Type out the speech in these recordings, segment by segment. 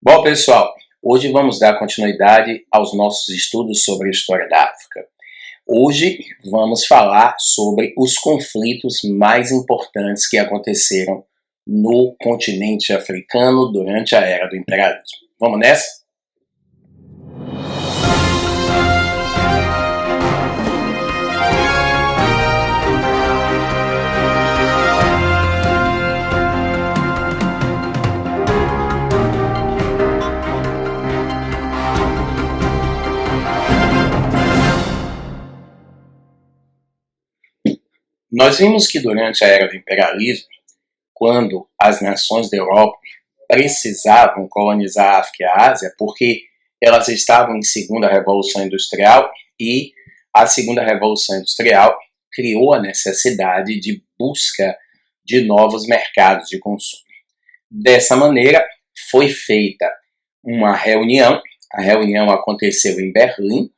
Bom, pessoal, hoje vamos dar continuidade aos nossos estudos sobre a história da África. Hoje vamos falar sobre os conflitos mais importantes que aconteceram no continente africano durante a Era do Imperialismo. Vamos nessa? Nós vimos que durante a Era do Imperialismo, quando as nações da Europa precisavam colonizar a África e a Ásia, porque elas estavam em segunda revolução industrial e a segunda revolução industrial criou a necessidade de busca de novos mercados de consumo. Dessa maneira, foi feita uma reunião, a reunião aconteceu em Berlim.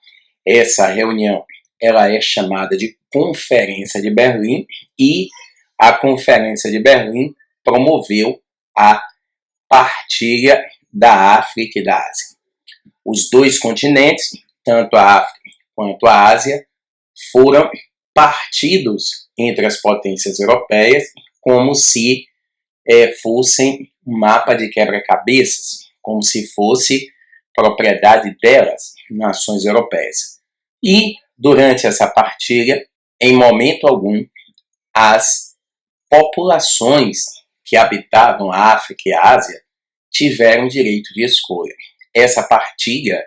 Essa reunião ela é chamada de Conferência de Berlim e a Conferência de Berlim promoveu a partilha da África e da Ásia. Os dois continentes, tanto a África quanto a Ásia, foram partidos entre as potências europeias como se fossem um mapa de quebra-cabeças, como se fosse propriedade delas, nações europeias. E durante essa partilha, em momento algum, as populações que habitavam a África e a Ásia tiveram direito de escolha. Essa partilha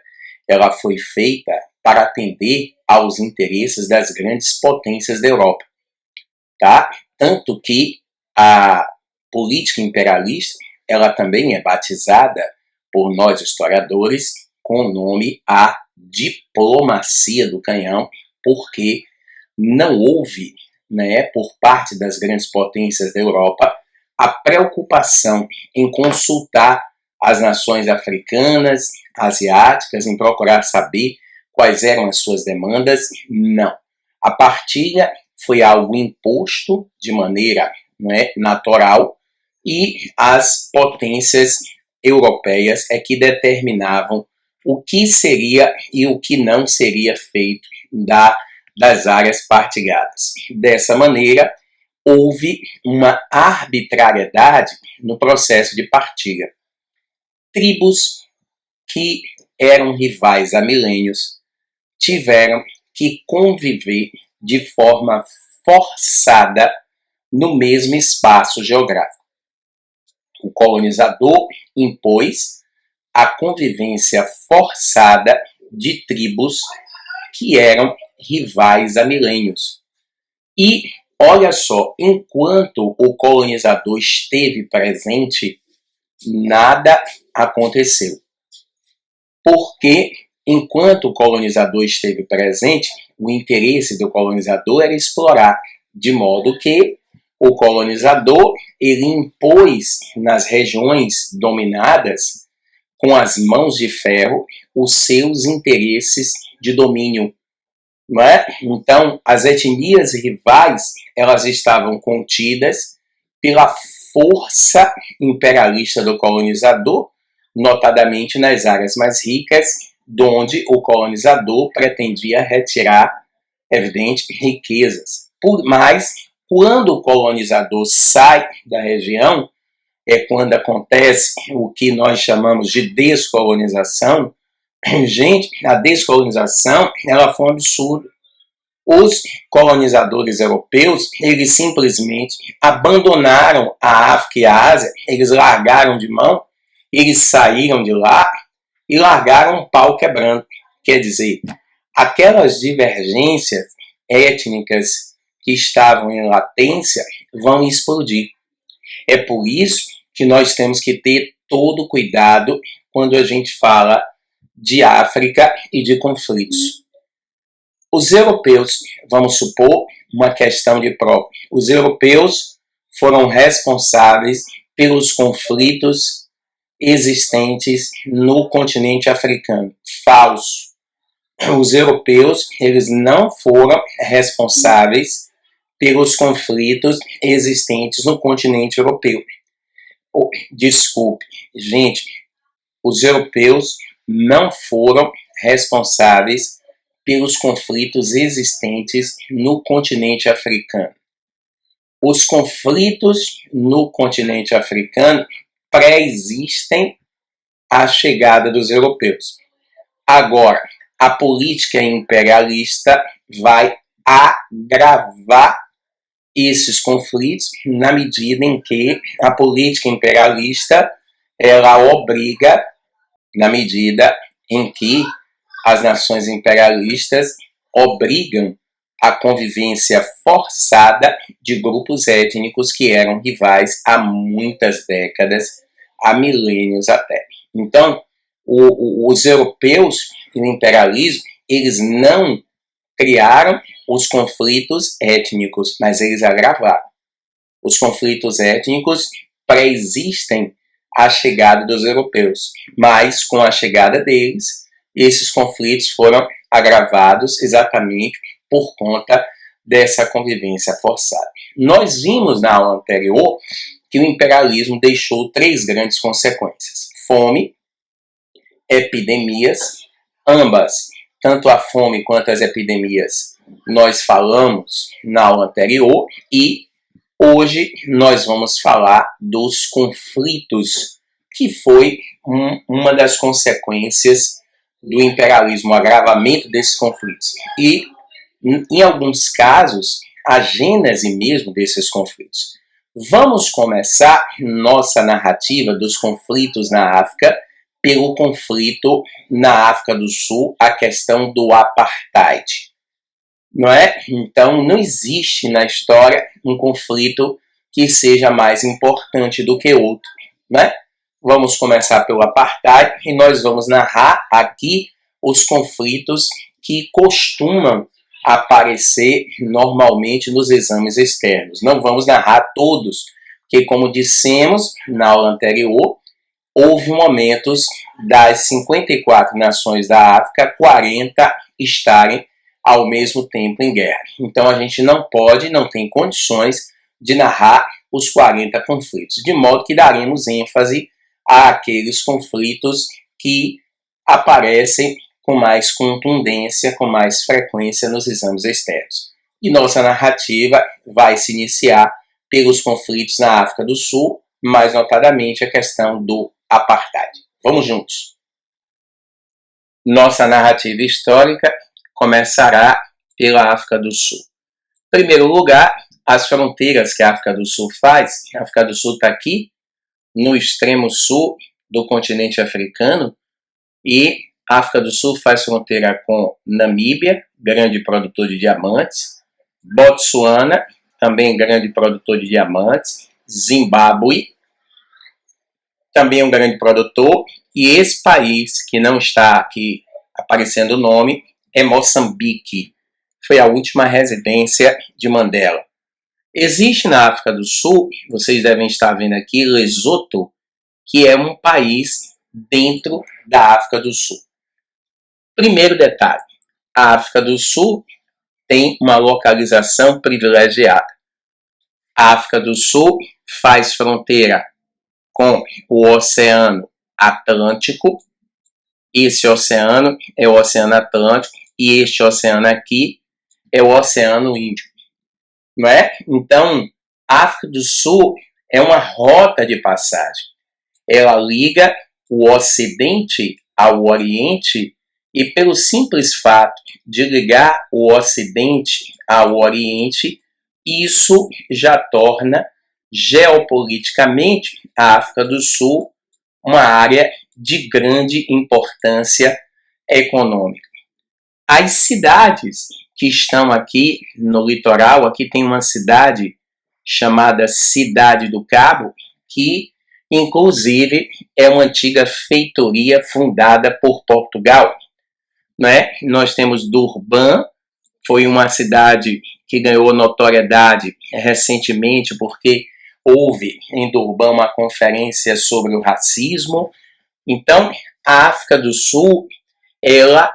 ela foi feita para atender aos interesses das grandes potências da Europa. Tá? Tanto que a política imperialista ela também é batizada por nós historiadores com o nome a diplomacia do canhão, porque não houve, por parte das grandes potências da Europa, a preocupação em consultar as nações africanas, asiáticas, em procurar saber quais eram as suas demandas. Não. A partilha foi algo imposto de maneira natural e as potências europeias é que determinavam o que seria e o que não seria feito das áreas partilhadas. Dessa maneira, houve uma arbitrariedade no processo de partilha. Tribos que eram rivais há milênios tiveram que conviver de forma forçada no mesmo espaço geográfico. O colonizador impôs a convivência forçada de tribos que eram rivais há milênios. E olha só, enquanto o colonizador esteve presente, nada aconteceu. Porque enquanto o colonizador esteve presente, o interesse do colonizador era explorar, de modo que o colonizador ele impôs nas regiões dominadas com as mãos de ferro os seus interesses de domínio. Não é? Então, as etnias rivais elas estavam contidas pela força imperialista do colonizador, notadamente nas áreas mais ricas, onde o colonizador pretendia retirar, evidente, riquezas. Mas, quando o colonizador sai da região, é quando acontece o que nós chamamos de descolonização. Gente, a descolonização ela foi um absurdo. Os colonizadores europeus, eles simplesmente abandonaram a África e a Ásia, eles largaram de mão, eles saíram de lá e largaram um pau quebrando. Quer dizer, aquelas divergências étnicas que estavam em latência vão explodir. É por isso que nós temos que ter todo cuidado quando a gente fala de África e de conflitos. Os europeus, vamos supor, uma questão de prova. Os europeus foram responsáveis pelos conflitos existentes no continente africano. Falso. Os europeus, eles não foram responsáveis pelos conflitos existentes no continente europeu. Desculpe, gente, os europeus não foram responsáveis pelos conflitos existentes no continente africano. Os conflitos no continente africano pré-existem à chegada dos europeus. Agora, a política imperialista vai agravar esses conflitos na medida em que a política imperialista ela obriga, na medida em que as nações imperialistas obrigam a convivência forçada de grupos étnicos que eram rivais há muitas décadas, há milênios até. Então, os europeus e o imperialismo, eles não criaram os conflitos étnicos, mas eles agravaram. Os conflitos étnicos pré-existem à chegada dos europeus, mas com a chegada deles, esses conflitos foram agravados exatamente por conta dessa convivência forçada. Nós vimos na aula anterior que o imperialismo deixou 3 grandes consequências: fome, epidemias, ambas, tanto a fome quanto as epidemias, nós falamos na aula anterior, e hoje nós vamos falar dos conflitos, que foi uma das consequências do imperialismo, o agravamento desses conflitos. E, em alguns casos, a gênese mesmo desses conflitos. Vamos começar nossa narrativa dos conflitos na África pelo conflito na África do Sul, a questão do apartheid. Não é? Então, não existe na história um conflito que seja mais importante do que outro, né? Vamos começar pelo apartheid e nós vamos narrar aqui os conflitos que costumam aparecer normalmente nos exames externos. Não vamos narrar todos, porque, como dissemos na aula anterior, houve momentos das 54 nações da África, 40 estarem ao mesmo tempo em guerra. Então a gente não tem condições de narrar os 40 conflitos, de modo que daremos ênfase àqueles conflitos que aparecem com mais contundência, com mais frequência nos exames externos. E nossa narrativa vai se iniciar pelos conflitos na África do Sul, mais notadamente a questão do apartheid. Vamos juntos. Nossa narrativa histórica começará pela África do Sul. Em primeiro lugar, as fronteiras que a África do Sul faz. A África do Sul está aqui, no extremo sul do continente africano, e a África do Sul faz fronteira com Namíbia, grande produtor de diamantes, Botsuana, também grande produtor de diamantes, Zimbábue, também um grande produtor, e esse país que não está aqui aparecendo o nome é Moçambique. Foi a última residência de Mandela. Existe na África do Sul, vocês devem estar vendo aqui, Lesoto, que é um país dentro da África do Sul. Primeiro detalhe, a África do Sul tem uma localização privilegiada. A África do Sul faz fronteira com o Oceano Atlântico. Esse oceano é o Oceano Atlântico e este oceano aqui é o Oceano Índico. Não é? Então, a África do Sul é uma rota de passagem. Ela liga o Ocidente ao Oriente, e pelo simples fato de ligar o Ocidente ao Oriente, isso já torna geopoliticamente a África do Sul uma área de grande importância econômica. As cidades que estão aqui no litoral, aqui tem uma cidade chamada Cidade do Cabo, que inclusive é uma antiga feitoria fundada por Portugal. Né? Nós temos Durban, foi uma cidade que ganhou notoriedade recentemente porque houve em Durban uma conferência sobre o racismo. Então, a África do Sul, ela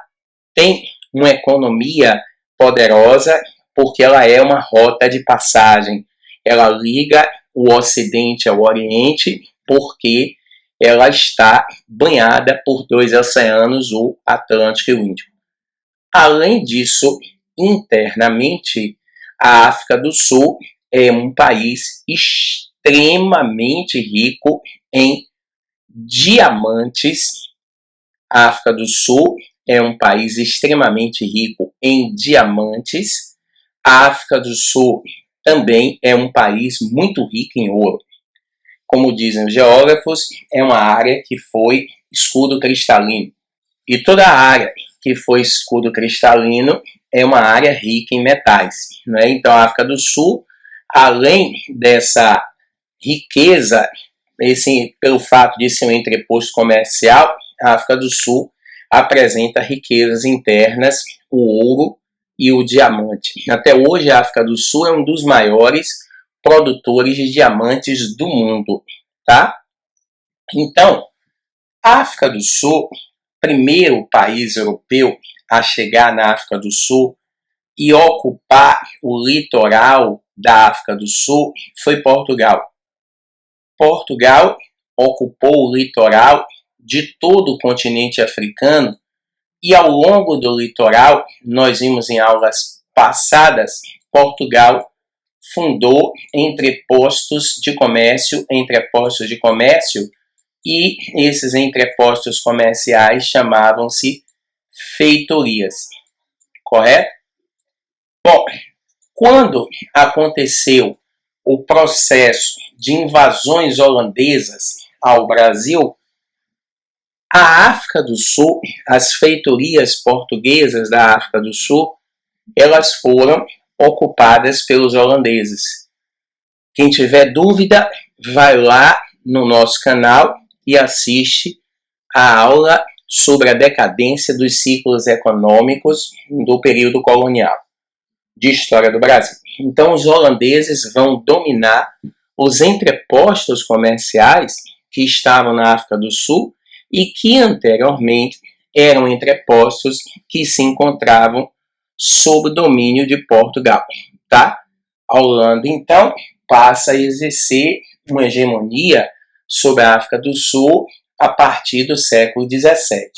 tem uma economia poderosa porque ela é uma rota de passagem. Ela liga o Ocidente ao Oriente porque ela está banhada por dois oceanos, o Atlântico e o Índico. Além disso, internamente, a África do Sul é um país extremamente rico em diamantes. A África do Sul é um país extremamente rico em diamantes. A África do Sul também é um país muito rico em ouro. Como dizem os geógrafos, é uma área que foi escudo cristalino. E toda a área que foi escudo cristalino é uma área rica em metais, né? Então a África do Sul, além dessa riqueza, pelo fato de ser um entreposto comercial, a África do Sul apresenta riquezas internas, o ouro e o diamante. Até hoje a África do Sul é um dos maiores produtores de diamantes do mundo, tá? Então, a África do Sul, primeiro país europeu a chegar na África do Sul e ocupar o litoral da África do Sul, foi Portugal. Portugal ocupou o litoral de todo o continente africano e ao longo do litoral, nós vimos em aulas passadas, Portugal fundou entrepostos de comércio, e esses entrepostos comerciais chamavam-se feitorias, correto? Bom, quando aconteceu o processo de invasões holandesas ao Brasil, a África do Sul, as feitorias portuguesas da África do Sul, elas foram ocupadas pelos holandeses. Quem tiver dúvida, vai lá no nosso canal e assiste a aula sobre a decadência dos ciclos econômicos do período colonial de história do Brasil. Então, os holandeses vão dominar os entrepostos comerciais que estavam na África do Sul e que anteriormente eram entrepostos que se encontravam sob domínio de Portugal, tá? A Holanda, então, passa a exercer uma hegemonia sobre a África do Sul a partir do século XVII.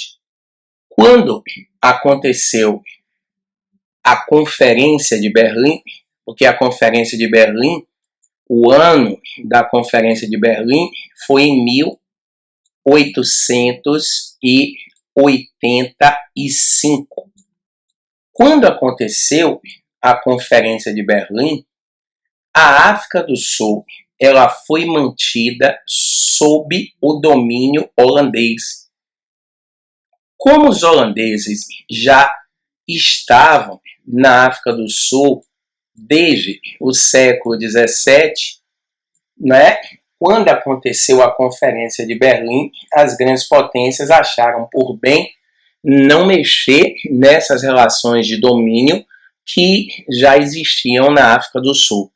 Quando aconteceu a Conferência de Berlim, porque a Conferência de Berlim, o ano da Conferência de Berlim foi em 1885. Quando aconteceu a Conferência de Berlim, a África do Sul ela foi mantida sob o domínio holandês. Como os holandeses já estavam na África do Sul desde o século XVII, né? Quando aconteceu a Conferência de Berlim, as grandes potências acharam por bem não mexer nessas relações de domínio que já existiam na África do Sul.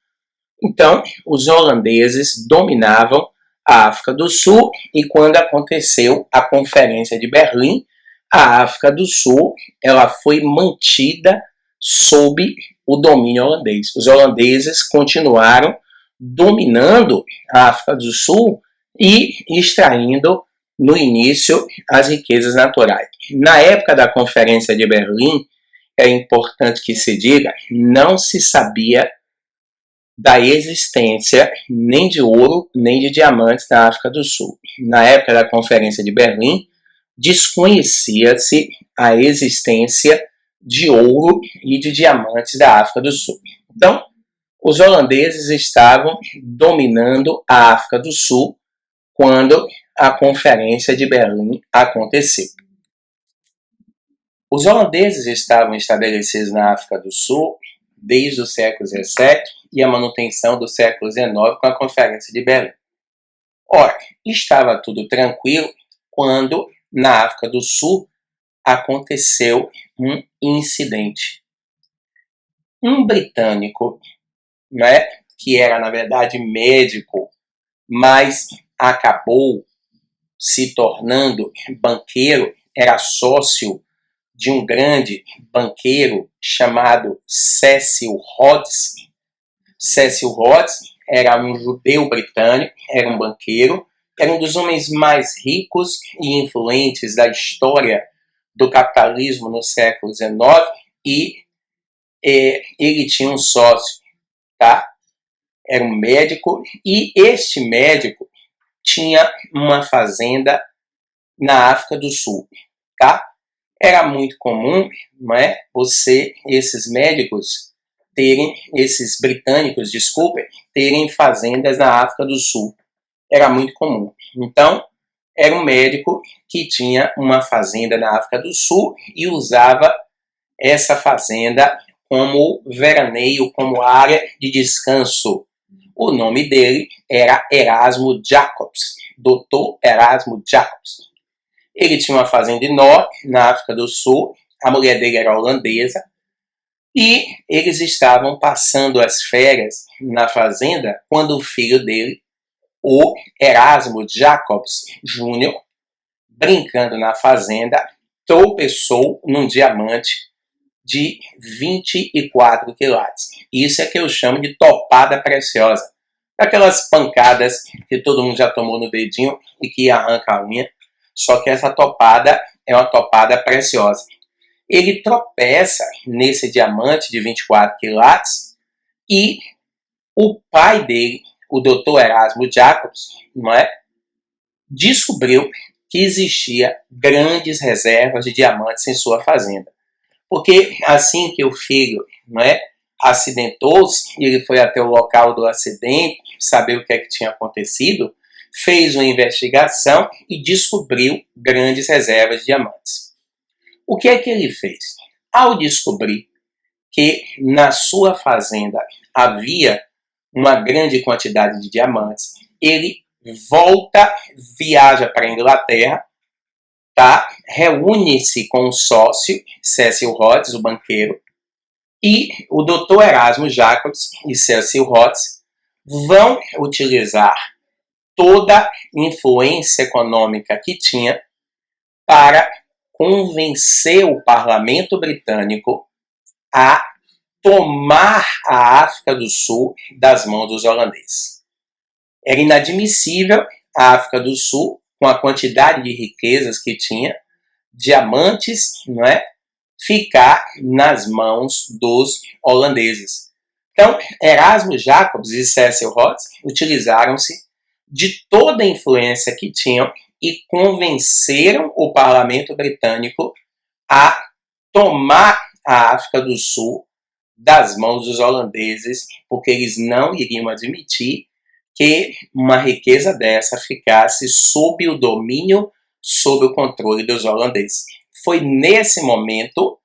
Então, os holandeses dominavam a África do Sul e quando aconteceu a Conferência de Berlim, a África do Sul ela foi mantida sob o domínio holandês. Os holandeses continuaram dominando a África do Sul e extraindo no início as riquezas naturais. Na época da Conferência de Berlim, é importante que se diga, não se sabia da existência nem de ouro nem de diamantes na África do Sul. Na época da Conferência de Berlim, desconhecia-se a existência de ouro e de diamantes da África do Sul. Então, os holandeses estavam dominando a África do Sul quando a Conferência de Berlim aconteceu. Os holandeses estavam estabelecidos na África do Sul desde o século XVII e a manutenção do século XIX com a Conferência de Berlim. Ora, estava tudo tranquilo quando na África do Sul aconteceu um incidente. Um britânico, né, que era na verdade médico, mas acabou se tornando banqueiro, era sócio de um grande banqueiro chamado Cecil Rhodes. Cecil Rhodes era um judeu britânico, era um banqueiro, era um dos homens mais ricos e influentes da história do capitalismo no século XIX e ele tinha um sócio, tá? Era um médico e este médico tinha uma fazenda na África do Sul, tá? Era muito comum, não é? Esses britânicos, desculpem, terem fazendas na África do Sul. Era muito comum. Então, era um médico que tinha uma fazenda na África do Sul e usava essa fazenda como veraneio, como área de descanso. O nome dele era Erasmo Jacobs, Dr. Erasmo Jacobs. Ele tinha uma fazenda enorme na África do Sul, a mulher dele era holandesa, e eles estavam passando as férias na fazenda quando o filho dele, o Erasmo Jacobs Jr., brincando na fazenda, tropeçou num diamante de 24 quilates. Isso é que eu chamo de topada preciosa. Aquelas pancadas que todo mundo já tomou no dedinho e que arranca a unha. Só que essa topada é uma topada preciosa. Ele tropeça nesse diamante de 24 quilates e o pai dele, o Dr. Erasmo Jacobs, não é, descobriu que existia grandes reservas de diamantes em sua fazenda. Porque assim que o filho, não é, acidentou-se, ele foi até o local do acidente, saber o que é que tinha acontecido, fez uma investigação e descobriu grandes reservas de diamantes. O que é que ele fez? Ao descobrir que na sua fazenda havia uma grande quantidade de diamantes, ele viaja para a Inglaterra, tá? Reúne-se com o sócio, Cecil Rhodes, o banqueiro, e o Dr. Erasmo Jacobs e Cecil Rhodes vão utilizar toda a influência econômica que tinha para convencer o parlamento britânico a tomar a África do Sul das mãos dos holandeses. Era inadmissível a África do Sul, com a quantidade de riquezas que tinha, diamantes, não é, ficar nas mãos dos holandeses. Então, Erasmo Jacobs e Cecil Rhodes utilizaram-se de toda a influência que tinham e convenceram o parlamento britânico a tomar a África do Sul das mãos dos holandeses, porque eles não iriam admitir que uma riqueza dessa ficasse sob o domínio, sob o controle dos holandeses. Foi nesse momento,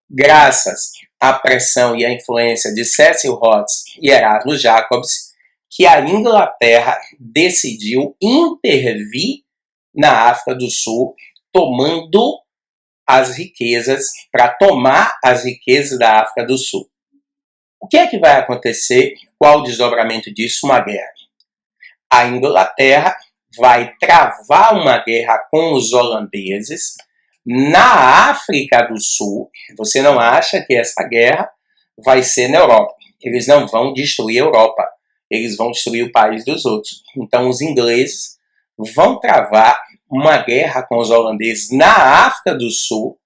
graças à pressão e à influência de Cecil Rhodes e Erasmo Jacobs, que a Inglaterra decidiu intervir na África do Sul, tomando as riquezas, para tomar as riquezas da África do Sul. O que é que vai acontecer? Qual o desdobramento disso? Uma guerra. A Inglaterra vai travar uma guerra com os holandeses na África do Sul. Você não acha que essa guerra vai ser na Europa? Eles não vão destruir a Europa. Eles vão destruir o país dos outros. Então, os ingleses vão travar uma guerra com os holandeses na África do Sul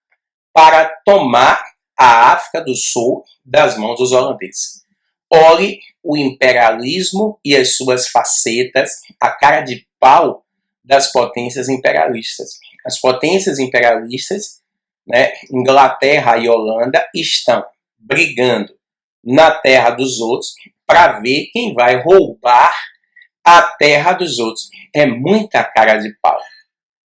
para tomar a África do Sul das mãos dos holandeses. Olhe o imperialismo e as suas facetas, a cara de pau das potências imperialistas. As potências imperialistas, né, Inglaterra e Holanda, estão brigando na terra dos outros para ver quem vai roubar a terra dos outros. É muita cara de pau.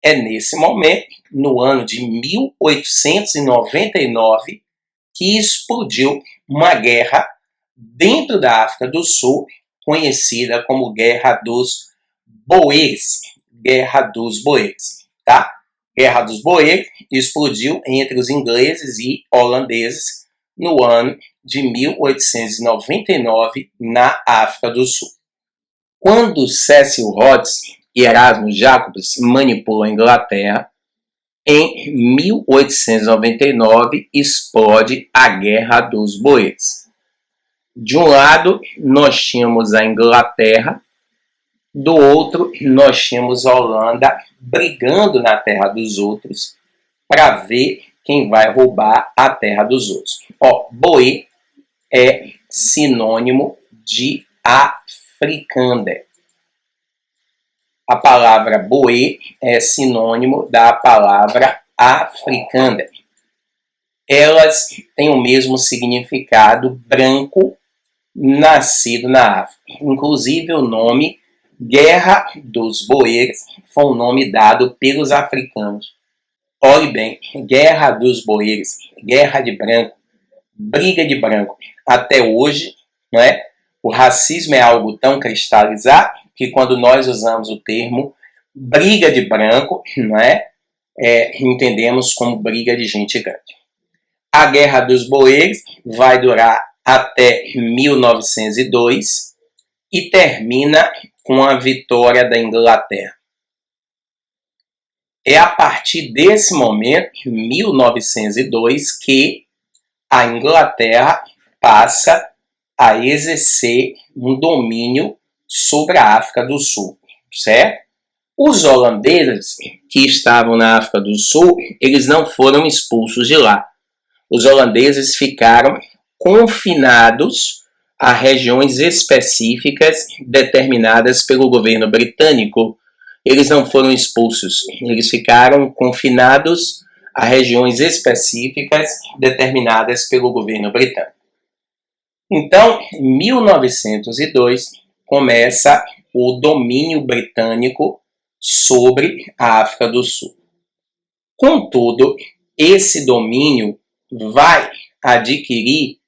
É nesse momento, no ano de 1899, que explodiu uma guerra dentro da África do Sul, conhecida como Guerra dos Boeres. Guerra dos Boeres, tá? Guerra dos Boeres explodiu entre os ingleses e holandeses no ano de 1899 na África do Sul. Quando Cecil Rhodes e Erasmo Jacobs manipulam a Inglaterra, em 1899 explode a Guerra dos Boeres. De um lado, nós tínhamos a Inglaterra Do outro, nós tínhamos a Holanda brigando na terra dos outros para ver quem vai roubar a terra dos outros. Ó, Boer é sinônimo de Afrikaner. A palavra Boer é sinônimo da palavra Afrikaner. Elas têm o mesmo significado, branco, nascido na África. Inclusive o nome Guerra dos Boeres foi um nome dado pelos africanos. Olhe bem, Guerra dos Boeres, Guerra de Branco, briga de branco. Até hoje, não é? O racismo é algo tão cristalizado que quando nós usamos o termo briga de branco, não é? Entendemos como briga de gente grande. A Guerra dos Boeres vai durar até 1902 e termina com a vitória da Inglaterra. É a partir desse momento, 1902, que a Inglaterra passa a exercer um domínio sobre a África do Sul, certo? Os holandeses que estavam na África do Sul, eles não foram expulsos de lá. Os holandeses ficaram confinados a regiões específicas determinadas pelo governo britânico. Eles não foram expulsos, eles ficaram confinados a regiões específicas determinadas pelo governo britânico. Então, em 1902, começa o domínio britânico sobre a África do Sul. Contudo, esse domínio vai adquirir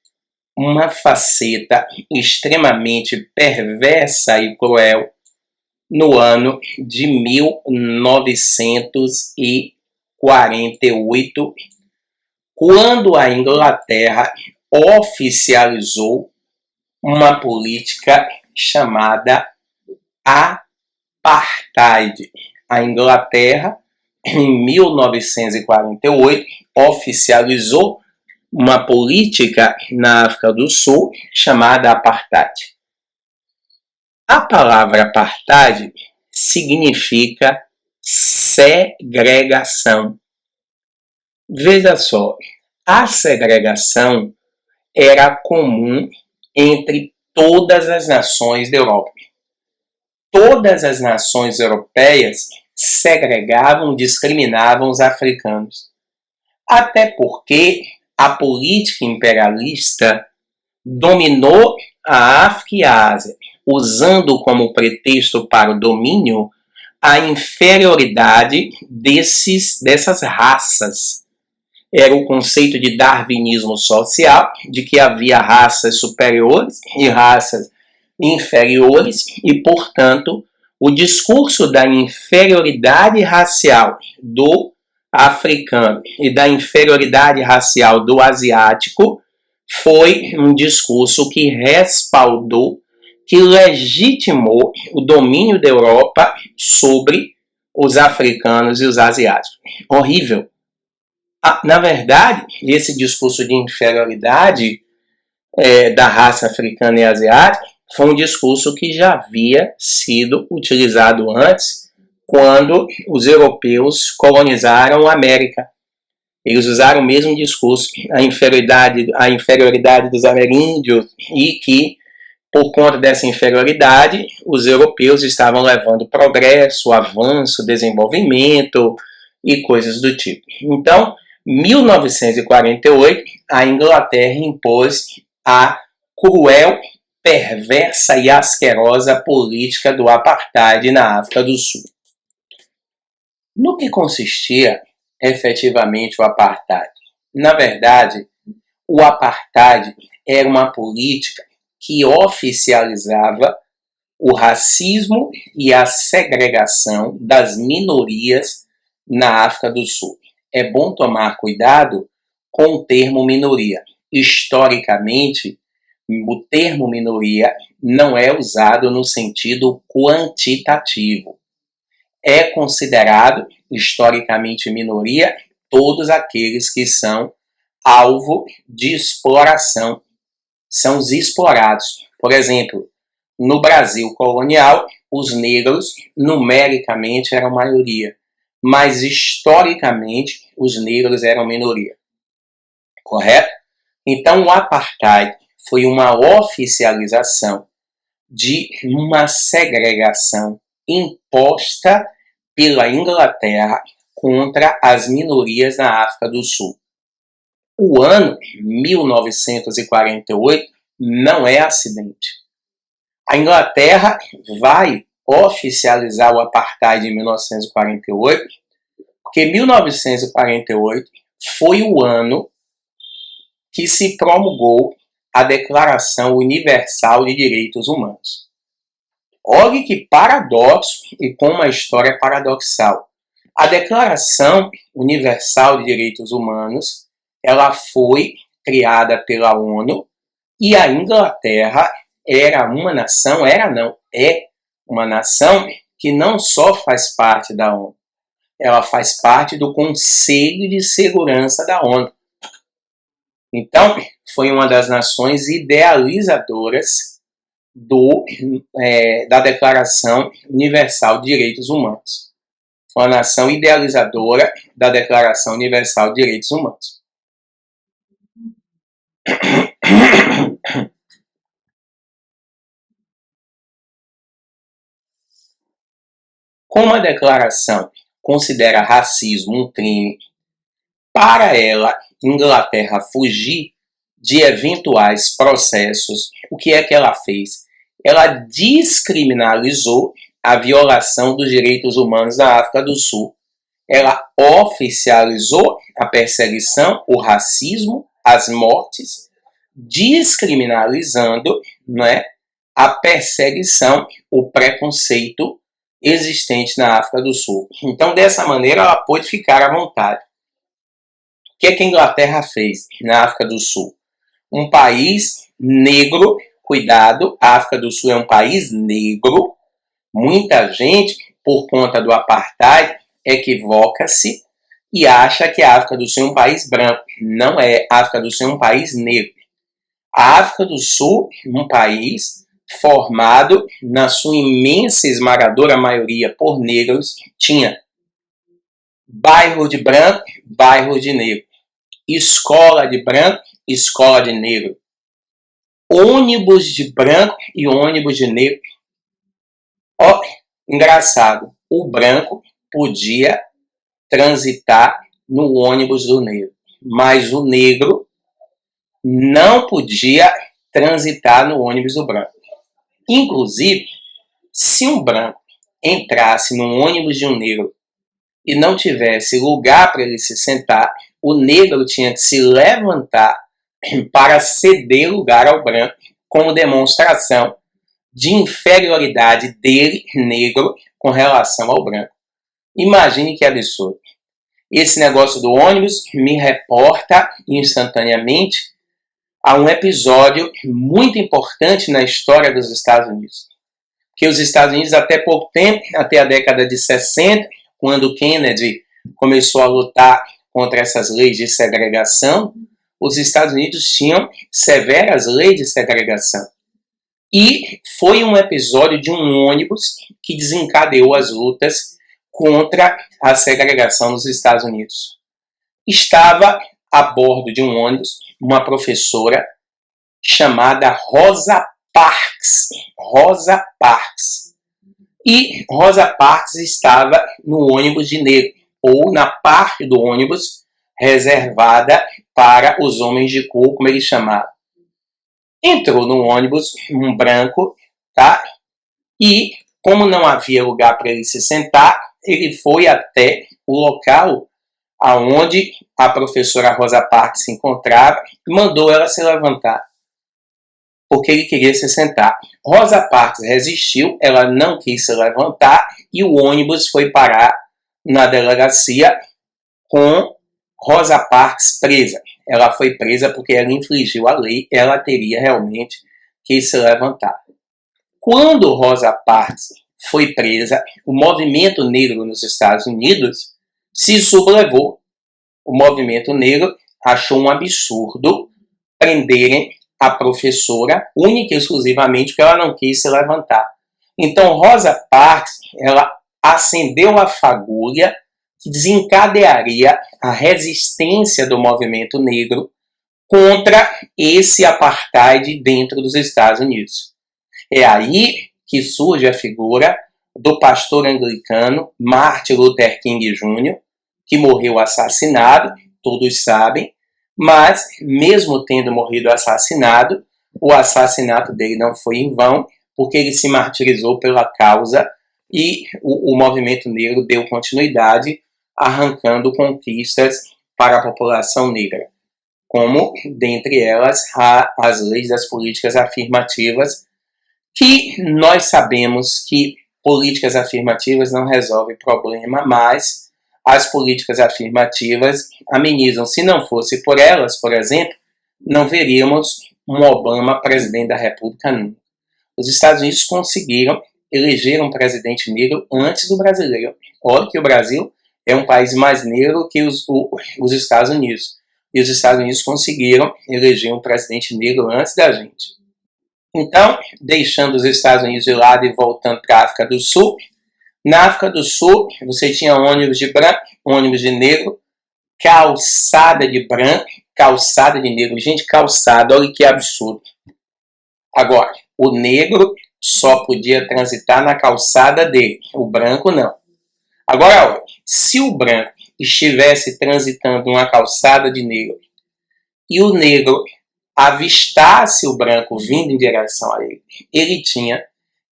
uma faceta extremamente perversa e cruel no ano de 1948, quando a Inglaterra oficializou uma política chamada apartheid. A Inglaterra, em 1948, oficializou uma política na África do Sul chamada apartheid. A palavra apartheid significa segregação. Veja só, a segregação era comum entre todas as nações da Europa. Todas as nações europeias segregavam, discriminavam os africanos. Até porque a política imperialista dominou a África e a Ásia, usando como pretexto para o domínio a inferioridade dessas raças. Era o conceito de darwinismo social, de que havia raças superiores e raças inferiores, e, portanto, o discurso da inferioridade racial do africano e da inferioridade racial do asiático foi um discurso que respaldou, que legitimou o domínio da Europa sobre os africanos e os asiáticos. Horrível. Na verdade, esse discurso de inferioridade da raça africana e asiática foi um discurso que já havia sido utilizado antes, quando os europeus colonizaram a América. Eles usaram o mesmo discurso, a inferioridade dos ameríndios, e que, por conta dessa inferioridade, os europeus estavam levando progresso, avanço, desenvolvimento e coisas do tipo. Então, em 1948, a Inglaterra impôs a cruel, perversa e asquerosa política do apartheid na África do Sul. No que consistia efetivamente o apartheid? Na verdade, o apartheid era uma política que oficializava o racismo e a segregação das minorias na África do Sul. É bom tomar cuidado com o termo minoria. Historicamente, o termo minoria não é usado no sentido quantitativo. É considerado, historicamente, minoria todos aqueles que são alvo de exploração, são os explorados. Por exemplo, no Brasil colonial, os negros numericamente eram maioria, mas historicamente os negros eram minoria. Correto? Então o apartheid foi uma oficialização de uma segregação imposta pela Inglaterra contra as minorias na África do Sul. O ano 1948 não é acidente. A Inglaterra vai oficializar o apartheid em 1948, porque 1948 foi o ano que se promulgou a Declaração Universal de Direitos Humanos. Olhe que paradoxo e com uma história paradoxal. A Declaração Universal de Direitos Humanos, ela foi criada pela ONU e a Inglaterra é uma nação que não só faz parte da ONU, ela faz parte do Conselho de Segurança da ONU. Então, foi uma das nações idealizadoras da Declaração Universal de Direitos Humanos. Foi uma nação idealizadora da Declaração Universal de Direitos Humanos. Como a declaração considera racismo um crime, para ela, Inglaterra fugir de eventuais processos, o que é que ela fez? Ela descriminalizou a violação dos direitos humanos na África do Sul. Ela oficializou a perseguição, o racismo, as mortes, descriminalizando, a perseguição, o preconceito existente na África do Sul. Então, dessa maneira, ela pôde ficar à vontade. O que é que a Inglaterra fez na África do Sul? Um país negro, cuidado, a África do Sul é um país negro. Muita gente, por conta do apartheid, equivoca-se e acha que a África do Sul é um país branco. Não é. A África do Sul é um país negro. A África do Sul é um país formado, na sua imensa esmagadora maioria, por negros. Tinha bairro de branco, bairro de negro. Escola de branco, escola de negro. Ônibus de branco e ônibus de negro. Ó, engraçado. O branco podia transitar no ônibus do negro, mas o negro não podia transitar no ônibus do branco. Inclusive, se um branco entrasse no ônibus de um negro e não tivesse lugar para ele se sentar, o negro tinha que se levantar para ceder lugar ao branco, como demonstração de inferioridade dele, negro, com relação ao branco. Imagine que absurdo. Esse negócio do ônibus me reporta instantaneamente a um episódio muito importante na história dos Estados Unidos. Que os Estados Unidos, até pouco tempo, até a década de 60, quando Kennedy começou a lutar contra essas leis de segregação, os Estados Unidos tinham severas leis de segregação. E foi um episódio de um ônibus que desencadeou as lutas contra a segregação nos Estados Unidos. Estava a bordo de um ônibus uma professora chamada Rosa Parks. Rosa Parks. E Rosa Parks estava no ônibus de negro, ou na parte do ônibus reservada para os homens de cor, como eles chamavam. Entrou no ônibus um branco, tá? E, como não havia lugar para ele se sentar, ele foi até o local aonde a professora Rosa Parks se encontrava e mandou ela se levantar, porque ele queria se sentar. Rosa Parks resistiu, ela não quis se levantar e o ônibus foi parar na delegacia com Rosa Parks presa. Ela foi presa porque ela infringiu a lei, ela teria realmente que se levantar. Quando Rosa Parks foi presa, o movimento negro nos Estados Unidos se sublevou. O movimento negro achou um absurdo prenderem a professora única e exclusivamente porque ela não quis se levantar. Então Rosa Parks, ela acendeu a fagulha que desencadearia a resistência do movimento negro contra esse apartheid dentro dos Estados Unidos. É aí que surge a figura do pastor anglicano Martin Luther King Jr., que morreu assassinado, todos sabem, mas mesmo tendo morrido assassinado, o assassinato dele não foi em vão, porque ele se martirizou pela causa e o movimento negro deu continuidade, arrancando conquistas para a população negra, como, dentre elas, as leis das políticas afirmativas, que nós sabemos que políticas afirmativas não resolvem problema, mas as políticas afirmativas amenizam. Se não fosse por elas, por exemplo, não veríamos um Obama presidente da República nunca. Os Estados Unidos conseguiram eleger um presidente negro antes do brasileiro. Olha que o Brasil é um país mais negro que os Estados Unidos. E os Estados Unidos conseguiram eleger um presidente negro antes da gente. Então, deixando os Estados Unidos de lado e voltando para a África do Sul, na África do Sul você tinha ônibus de branco, ônibus de negro, calçada de branco, calçada de negro. Gente, calçada, olha que absurdo. Agora, o negro só podia transitar na calçada dele, o branco não. Agora, olha, se o branco estivesse transitando uma calçada de negro e o negro avistasse o branco vindo em direção a ele, ele tinha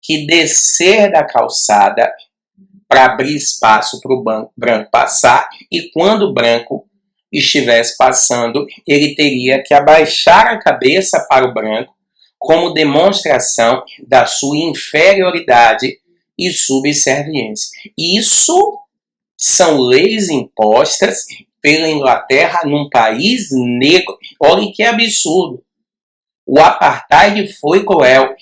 que descer da calçada para abrir espaço para o branco passar, e quando o branco estivesse passando, ele teria que abaixar a cabeça para o branco como demonstração da sua inferioridade e subserviência. Isso são leis impostas pela Inglaterra num país negro. Olha que absurdo. O apartheid foi cruel.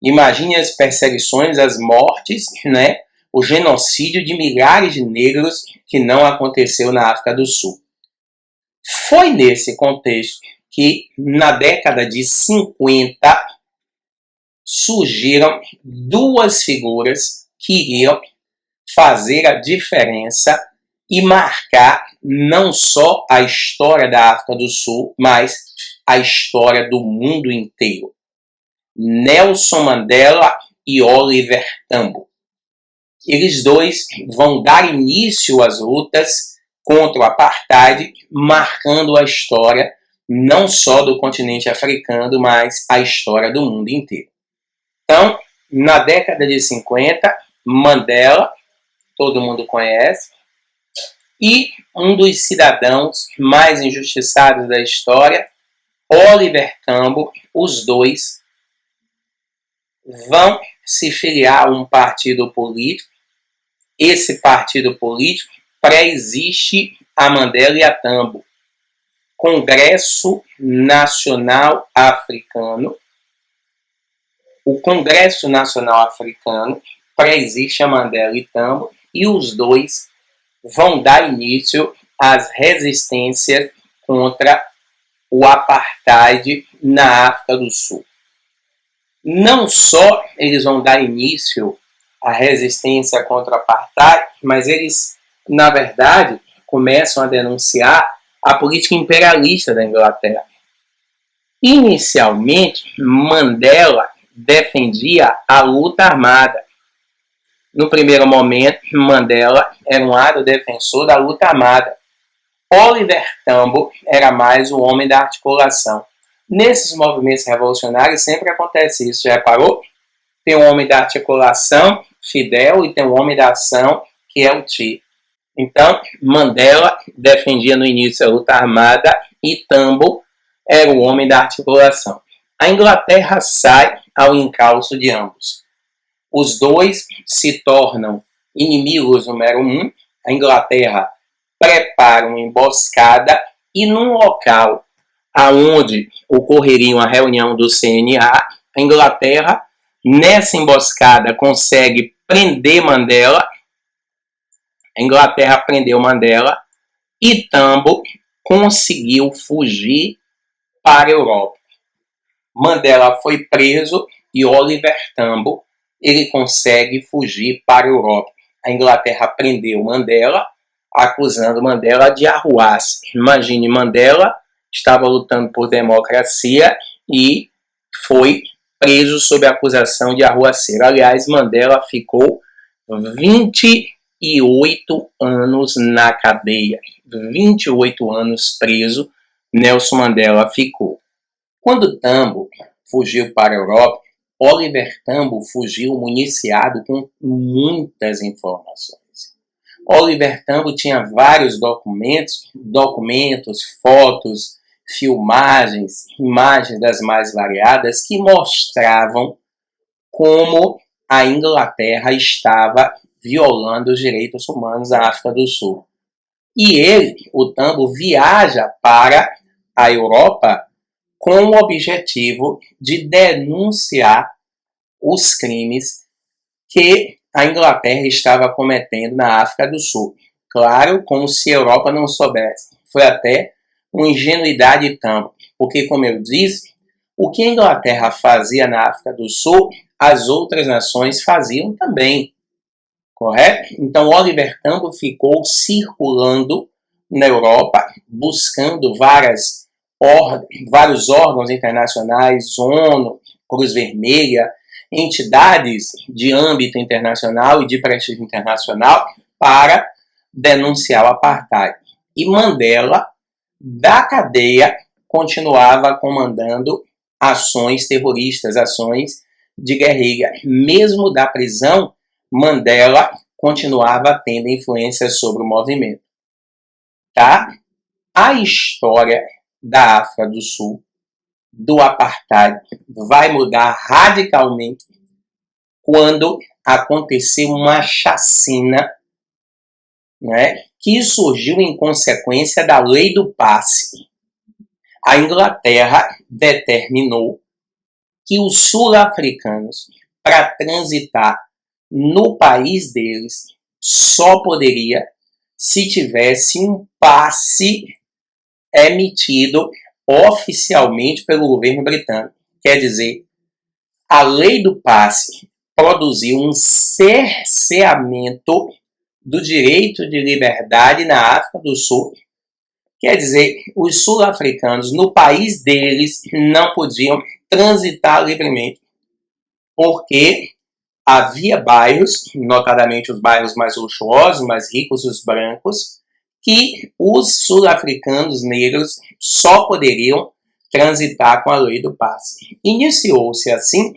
Imagine as perseguições, as mortes, né? O genocídio de milhares de negros que não aconteceu na África do Sul. Foi nesse contexto que, na década de 50, surgiram duas figuras que iriam fazer a diferença e marcar não só a história da África do Sul, mas a história do mundo inteiro. Nelson Mandela e Oliver Tambo. Eles dois vão dar início às lutas contra o apartheid, marcando a história não só do continente africano, mas a história do mundo inteiro. Então, na década de 50, Mandela, todo mundo conhece, e um dos cidadãos mais injustiçados da história, Oliver Tambo, os dois vão se filiar a um partido político. Esse partido político pré-existe a Mandela e a Tambo. Congresso Nacional Africano. O Congresso Nacional Africano pré-existe a Mandela e Tambo, e os dois vão dar início às resistências contra o apartheid na África do Sul. Não só eles vão dar início à resistência contra o apartheid, mas eles, na verdade, começam a denunciar a política imperialista da Inglaterra. Inicialmente, Mandela defendia a luta armada. No primeiro momento, Mandela era um árduo defensor da luta armada. Oliver Tambo era mais o homem da articulação. Nesses movimentos revolucionários sempre acontece isso, já reparou? Tem um homem da articulação, Fidel, e tem um homem da ação, que é o Che. Então, Mandela defendia no início a luta armada e Tambo era o homem da articulação. A Inglaterra sai ao encalço de ambos. Os dois se tornam inimigos número um. A Inglaterra prepara uma emboscada e num local aonde ocorreria uma reunião do CNA, a Inglaterra, nessa emboscada, consegue prender Mandela. A Inglaterra prendeu Mandela e Tambo conseguiu fugir para a Europa. Mandela foi preso e Oliver Tambo ele consegue fugir para a Europa. A Inglaterra prendeu Mandela, acusando Mandela de arruaça. Imagine, Mandela estava lutando por democracia e foi preso sob a acusação de arruaceiro. Aliás, Mandela ficou 28 anos na cadeia. 28 anos preso, Nelson Mandela ficou. Quando Tambo fugiu para a Europa, Oliver Tambo fugiu municiado com muitas informações. Oliver Tambo tinha vários documentos, fotos, filmagens, imagens das mais variadas que mostravam como a Inglaterra estava violando os direitos humanos na África do Sul. E ele, o Tambo, viaja para a Europa com o objetivo de denunciar os crimes que a Inglaterra estava cometendo na África do Sul. Claro, como se a Europa não soubesse. Foi até uma ingenuidade de Tambo, porque, como eu disse, o que a Inglaterra fazia na África do Sul, as outras nações faziam também. Correto? Então, Oliver Tambo ficou circulando na Europa, buscando vários órgãos internacionais, ONU, Cruz Vermelha, entidades de âmbito internacional e de prestígio internacional para denunciar o apartheid. E Mandela, da cadeia, continuava comandando ações terroristas, ações de guerrilha. Mesmo da prisão, Mandela continuava tendo influência sobre o movimento. Tá? A história da África do Sul, do apartheid, vai mudar radicalmente quando aconteceu uma chacina, né, que surgiu em consequência da lei do passe. A Inglaterra determinou que os sul-africanos, para transitar no país deles, só poderia se tivesse um passe emitido oficialmente pelo governo britânico. Quer dizer, a lei do passe produziu um cerceamento do direito de liberdade na África do Sul. Quer dizer, os sul-africanos no país deles não podiam transitar livremente, porque havia bairros, notadamente os bairros mais luxuosos, mais ricos, os brancos, que os sul-africanos negros só poderiam transitar com a lei do passe. Iniciou-se assim,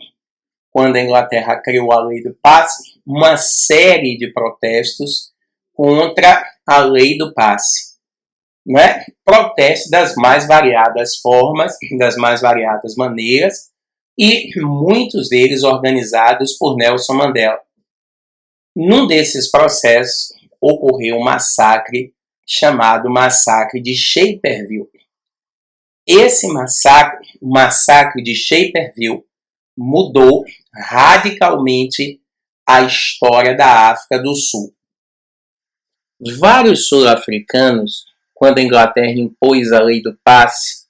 quando a Inglaterra criou a lei do passe, uma série de protestos contra a lei do passe. Né? Protestos das mais variadas formas, das mais variadas maneiras, e muitos deles organizados por Nelson Mandela. Num desses processos ocorreu um massacre chamado Massacre de Shaperville. Esse massacre, o Massacre de Shaperville, mudou radicalmente a história da África do Sul. Vários sul-africanos, quando a Inglaterra impôs a lei do passe,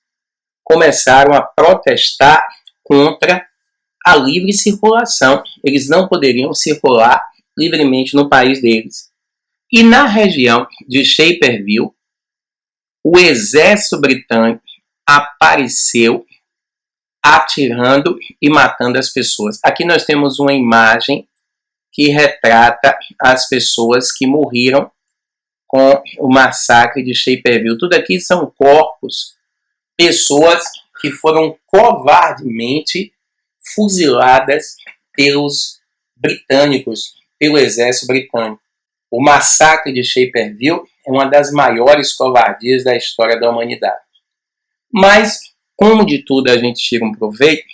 começaram a protestar contra a livre circulação. Eles não poderiam circular livremente no país deles. E na região de Shaperville, o exército britânico apareceu atirando e matando as pessoas. Aqui nós temos uma imagem que retrata as pessoas que morreram com o massacre de Shaperville. Tudo aqui são corpos, pessoas que foram covardemente fuziladas pelos britânicos, pelo exército britânico. O massacre de Shaperville é uma das maiores covardias da história da humanidade. Mas, como de tudo a gente tira um proveito,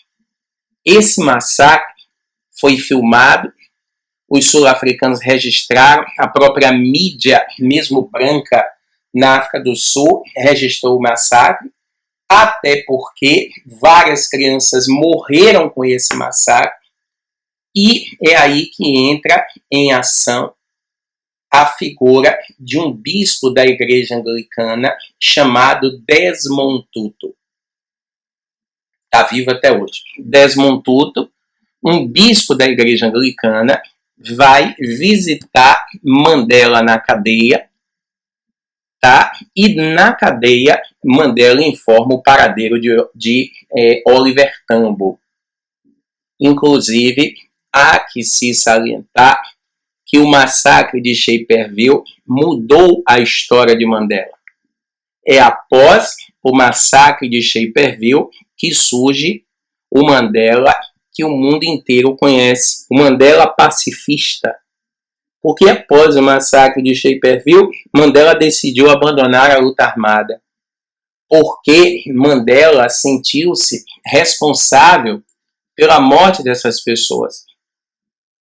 esse massacre foi filmado, os sul-africanos registraram, a própria mídia, mesmo branca, na África do Sul, registrou o massacre, até porque várias crianças morreram com esse massacre, e é aí que entra em ação a figura de um bispo da igreja anglicana chamado Desmond Tutu. Está vivo até hoje. Desmond Tutu um bispo da igreja anglicana vai visitar Mandela na cadeia, tá? E na cadeia, Mandela informa o paradeiro de Oliver Tambo. Inclusive, há que se salientar que o massacre de Shaperville mudou a história de Mandela. É após o massacre de Shaperville que surge o Mandela que o mundo inteiro conhece, o Mandela pacifista. Porque após o massacre de Shaperville, Mandela decidiu abandonar a luta armada. Porque Mandela sentiu-se responsável pela morte dessas pessoas.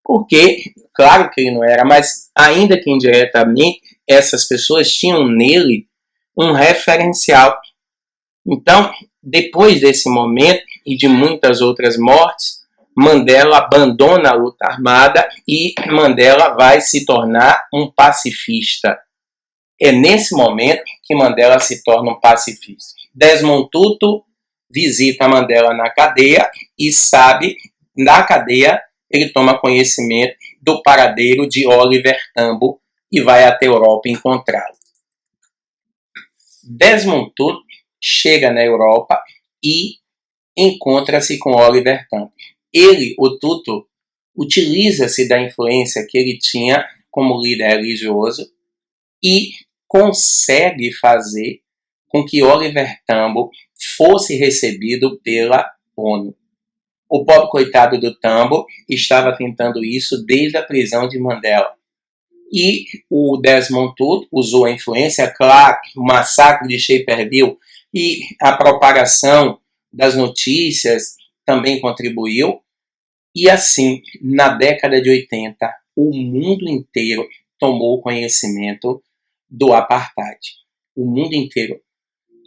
Porque, claro que ele não era, mas ainda que indiretamente, essas pessoas tinham nele um referencial. Então, depois desse momento e de muitas outras mortes, Mandela abandona a luta armada e Mandela vai se tornar um pacifista. É nesse momento que Mandela se torna um pacifista. Desmond Tutu visita Mandela na cadeia e sabe, na cadeia, ele toma conhecimento do paradeiro de Oliver Tambo e vai até a Europa encontrá-lo. Desmond Tutu chega na Europa e encontra-se com Oliver Tambo. Ele, o Tutu, utiliza-se da influência que ele tinha como líder religioso e consegue fazer com que Oliver Tambo fosse recebido pela ONU. O pobre coitado do Tambo estava tentando isso desde a prisão de Mandela. E o Desmond Tutu usou a influência, claro, o massacre de Shaperville e a propagação das notícias também contribuiu. E assim, na década de 80, o mundo inteiro tomou conhecimento do apartheid. O mundo inteiro.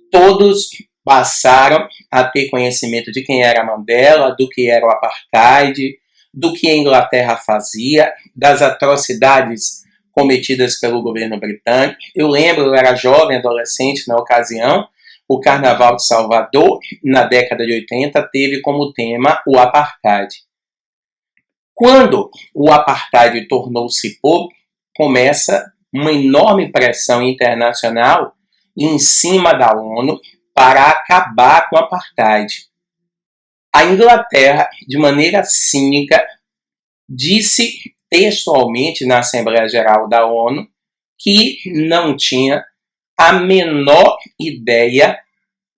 Todos passaram a ter conhecimento de quem era Mandela, do que era o apartheid, do que a Inglaterra fazia, das atrocidades cometidas pelo governo britânico. Eu lembro, eu era jovem, adolescente na ocasião, o Carnaval de Salvador, na década de 80, teve como tema o apartheid. Quando o apartheid tornou-se público, começa uma enorme pressão internacional em cima da ONU para acabar com o apartheid. A Inglaterra, de maneira cínica, disse textualmente na Assembleia Geral da ONU que não tinha a menor ideia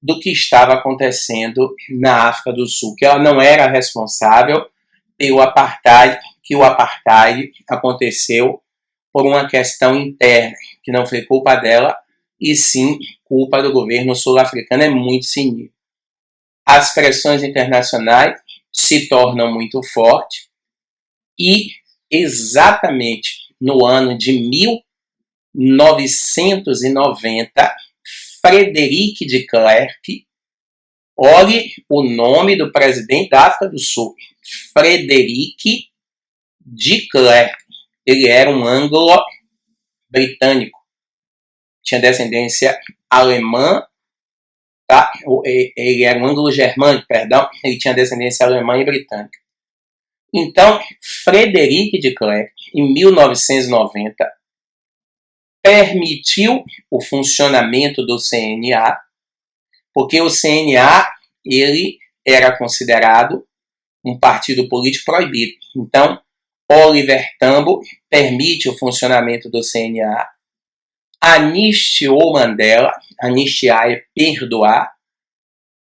do que estava acontecendo na África do Sul, que ela não era responsável pelo apartheid, que o apartheid aconteceu por uma questão interna, que não foi culpa dela, e sim culpa do governo sul-africano. É muito cinítico. As pressões internacionais se tornam muito fortes e exatamente no ano de 1990, Frederic de Klerk, olhe o nome do presidente da África do Sul, Frederic de Klerk. Ele era um anglo-britânico. Tinha descendência alemã, tá? Ele era um anglo-germânico, perdão. Ele tinha descendência alemã e britânica. Então, Frederic de Klerk, em 1990, permitiu o funcionamento do CNA, porque o CNA ele era considerado um partido político proibido. Então, Oliver Tambo permite o funcionamento do CNA, anistiou Mandela, anistiar é perdoar,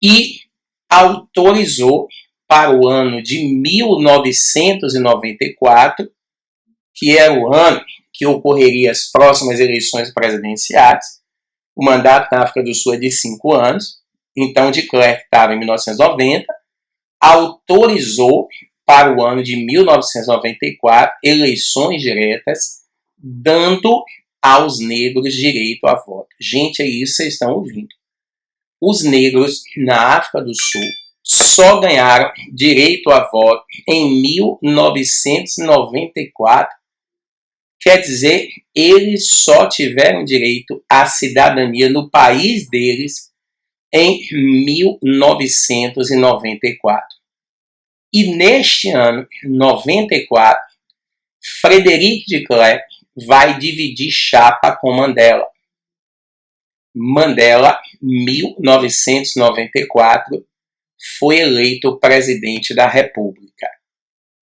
e autorizou para o ano de 1994, que era o ano que ocorreria as próximas eleições presidenciais. O mandato na África do Sul é de 5 anos, então de Klerk estava em 1990, autorizou para o ano de 1994 eleições diretas, dando aos negros direito a voto. Gente, é isso que vocês estão ouvindo. Os negros na África do Sul só ganharam direito a voto em 1994. Quer dizer, eles só tiveram direito à cidadania no país deles em 1994. E neste ano, 94, Frederic de Klerk vai dividir chapa com Mandela. Mandela, 1994, foi eleito presidente da República.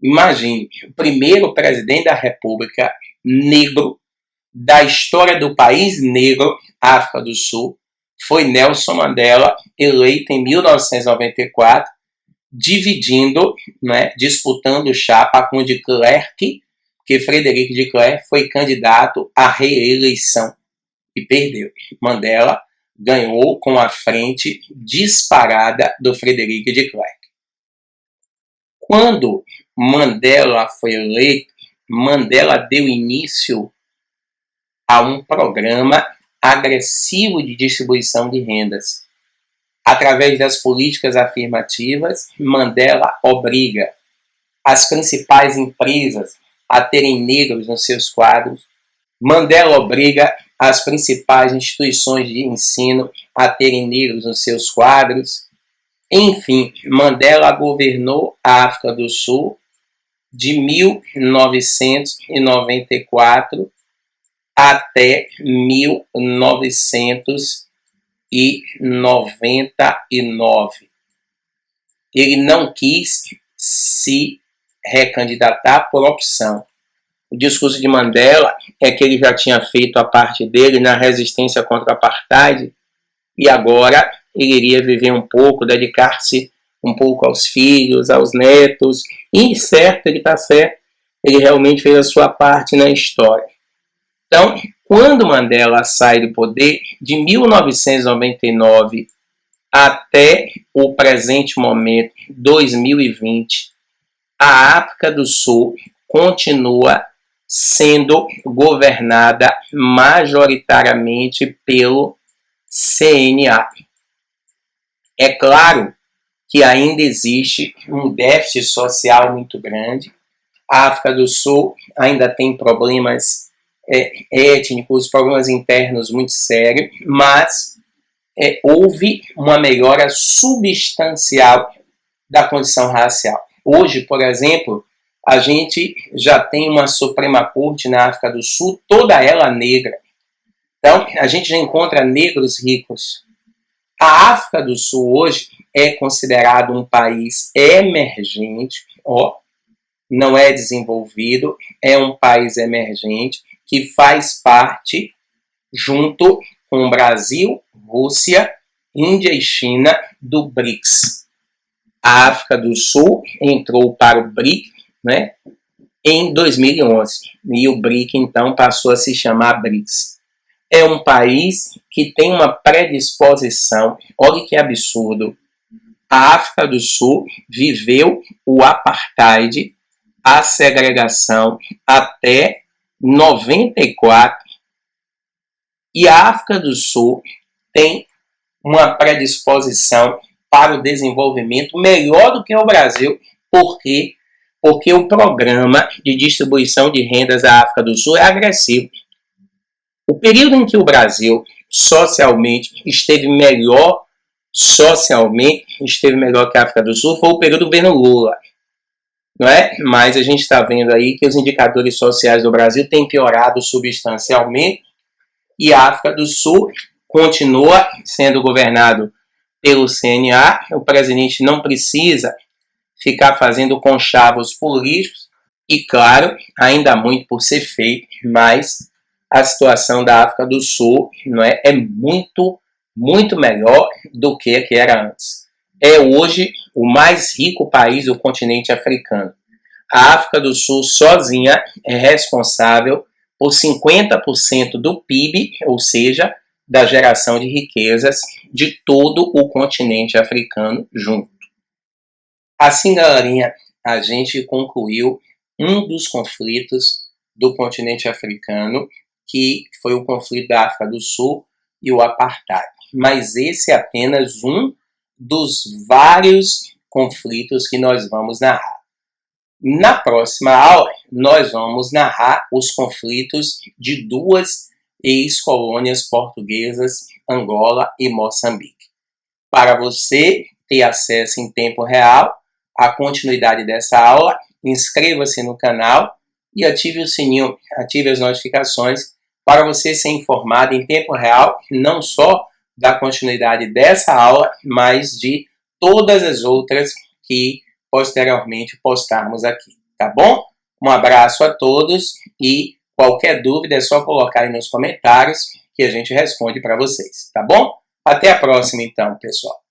Imagine, o primeiro presidente da República negro da história do país negro, África do Sul, foi Nelson Mandela, eleito em 1994, dividindo, disputando chapa com de Klerk, que Frederic de Klerk foi candidato à reeleição e perdeu. Mandela ganhou com a frente disparada do Frederic de Klerk. Quando Mandela foi eleito, Mandela deu início a um programa agressivo de distribuição de rendas. Através das políticas afirmativas, Mandela obriga as principais empresas a terem negros nos seus quadros. Mandela obriga as principais instituições de ensino a terem negros nos seus quadros. Enfim, Mandela governou a África do Sul de 1994 até 1999. Ele não quis se recandidatar por opção. O discurso de Mandela é que ele já tinha feito a parte dele na resistência contra o apartheid e agora ele iria viver um pouco, dedicar-se um pouco aos filhos, aos netos, e certo, ele está certo, ele realmente fez a sua parte na história. Então, quando Mandela sai do poder, de 1999 até o presente momento, 2020, a África do Sul continua sendo governada majoritariamente pelo CNA. É claro que ainda existe um déficit social muito grande. A África do Sul ainda tem problemas étnicos, problemas internos muito sérios, mas houve uma melhora substancial da condição racial. Hoje, por exemplo, a gente já tem uma Suprema Corte na África do Sul, toda ela negra. Então, a gente já encontra negros ricos. A África do Sul hoje é considerado um país emergente, não é desenvolvido, é um país emergente que faz parte, junto com o Brasil, Rússia, Índia e China, do BRICS. A África do Sul entrou para o BRIC, em 2011, e o BRIC então passou a se chamar BRICS. É um país que tem uma predisposição, olha que absurdo, a África do Sul viveu o apartheid, a segregação até 94, e a África do Sul tem uma predisposição para o desenvolvimento melhor do que o Brasil. Por quê? Porque o programa de distribuição de rendas da África do Sul é agressivo. O período em que o Brasil socialmente esteve melhor que a África do Sul foi o período do governo Lula. Não é? Mas a gente está vendo aí que os indicadores sociais do Brasil têm piorado substancialmente e a África do Sul continua sendo governado pelo CNA. O presidente não precisa ficar fazendo conchavos políticos e, claro, ainda há muito por ser feito, mas a situação da África do Sul é muito, muito melhor do que a que era antes. É hoje o mais rico país do continente africano. A África do Sul sozinha é responsável por 50% do PIB, ou seja, da geração de riquezas de todo o continente africano junto. Assim, galerinha, a gente concluiu um dos conflitos do continente africano, que foi o conflito da África do Sul e o apartheid. Mas esse é apenas um dos vários conflitos que nós vamos narrar. Na próxima aula, nós vamos narrar os conflitos de duas ex-colônias portuguesas, Angola e Moçambique. Para você ter acesso em tempo real a continuidade dessa aula, inscreva-se no canal e ative o sininho, ative as notificações para você ser informado em tempo real, não só da continuidade dessa aula, mas de todas as outras que posteriormente postarmos aqui, tá bom? Um abraço a todos e qualquer dúvida é só colocar aí nos comentários que a gente responde para vocês, tá bom? Até a próxima então, pessoal.